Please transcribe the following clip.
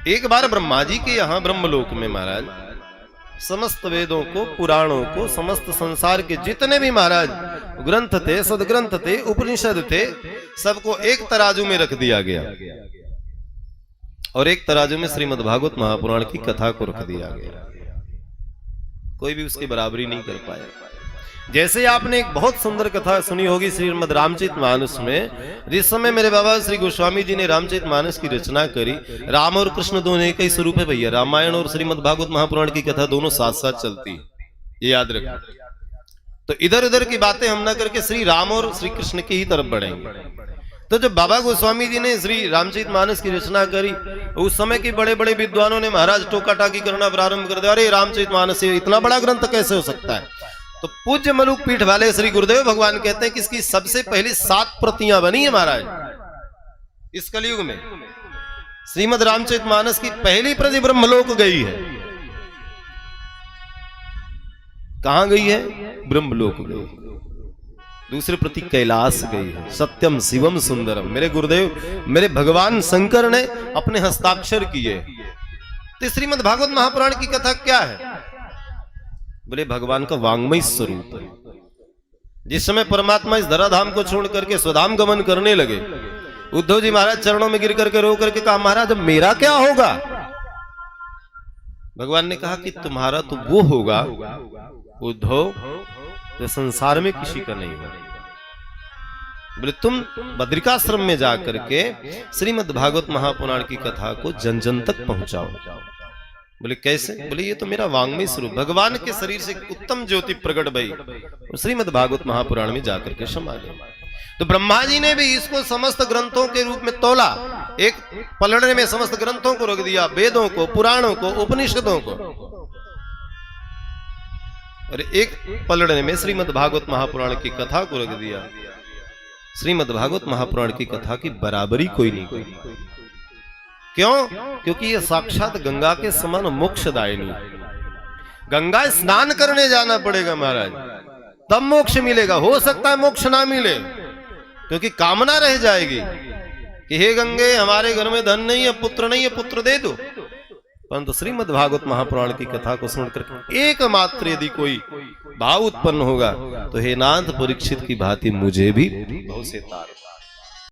एक बार ब्रह्मा जी के यहाँ ब्रह्मलोक में महाराज समस्त वेदों को, पुराणों को, समस्त संसार के जितने भी महाराज ग्रंथ थे, सदग्रंथ थे, उपनिषद थे, सबको एक तराजू में रख दिया गया और एक तराजू में श्रीमद् भागवत महापुराण की कथा को रख दिया गया। कोई भी उसकी बराबरी नहीं कर पाया। जैसे आपने एक बहुत सुंदर कथा सुनी होगी श्रीमद् रामचरितमानस में, जिस समय मेरे बाबा श्री गोस्वामी जी ने रामचरितमानस की रचना करी। राम और कृष्ण दोनों एक ही स्वरूप है भैया। रामायण और श्रीमद् भागवत महापुराण की कथा दोनों साथ साथ चलती है, ये याद रखना। तो इधर उधर की बातें हम ना करके श्री राम और श्री कृष्ण की ही तरफ बढ़ेंगे। तो जब बाबा गोस्वामी जी ने श्री रामचरितमानस की रचना करी, उस समय के बड़े बड़े विद्वानों ने महाराज टोका टाकी करना प्रारंभ कर दिया। अरे रामचरितमानस इतना बड़ा ग्रंथ कैसे हो सकता है? तो पूज्य मलुक पीठ वाले श्री गुरुदेव भगवान कहते हैं कि इसकी सबसे पहली 7 प्रतियां बनी है महाराज इस कलयुग में। श्रीमद् रामचरितमानस की पहली प्रति ब्रह्मलोक गई है। कहां गई है? ब्रह्मलोक गई। दूसरी प्रति कैलाश गई है। सत्यम शिवम सुंदरम, मेरे गुरुदेव मेरे भगवान शंकर ने अपने हस्ताक्षर किए। तो श्रीमद् भागवत महापुराण की कथा क्या है? बोले भगवान का वांग्मय स्वरूप है। जिस समय परमात्मा इस धराधाम को छोड़ करके स्वधाम गमन करने लगे, उद्धव जी महाराज चरणों में गिर करके रो करके कहा, महाराज अब मेरा क्या होगा? भगवान ने कहा कि तुम्हारा तो वो होगा उद्धव जो संसार में किसी का नहीं होगा। बोले तुम बद्रिकाश्रम में जाकर के श्रीमद् भागवत महापुराण की कथा को जन जन तक पहुंचाओ। बोले कैसे? बोले ये तो मेरा वांग्मय स्वरूप, भगवान के शरीर से उत्तम ज्योति प्रकट भई श्रीमद् भागवत महापुराण में जाकर के समा गए। तो ब्रह्मा जी ने भी इसको समस्त ग्रंथों के रूप में तोला। एक पलड़े में समस्त ग्रंथों को रख दिया, वेदों को, पुराणों को, उपनिषदों को, और एक पलड़े में श्रीमद् भागवत महापुराण की कथा को रख दिया। श्रीमद् भागवत महापुराण की कथा की बराबरी कोई नहीं कोई। क्यों? क्योंकि ये साक्षात गंगा के समान मोक्षदायिनी। गंगा स्नान करने जाना पड़ेगा महाराज, तब मोक्ष मिलेगा। हो सकता है मोक्ष ना मिले, क्योंकि कामना रह जाएगी कि हे गंगे हमारे घर में धन नहीं है, पुत्र नहीं है, पुत्र दे दो। परंतु श्रीमद् भागवत महापुराण की कथा को सुनकर एकमात्र यदि कोई भाव उत्पन्न होगा तो हे नाथ परीक्षित की भांति मुझे भी भव से तार।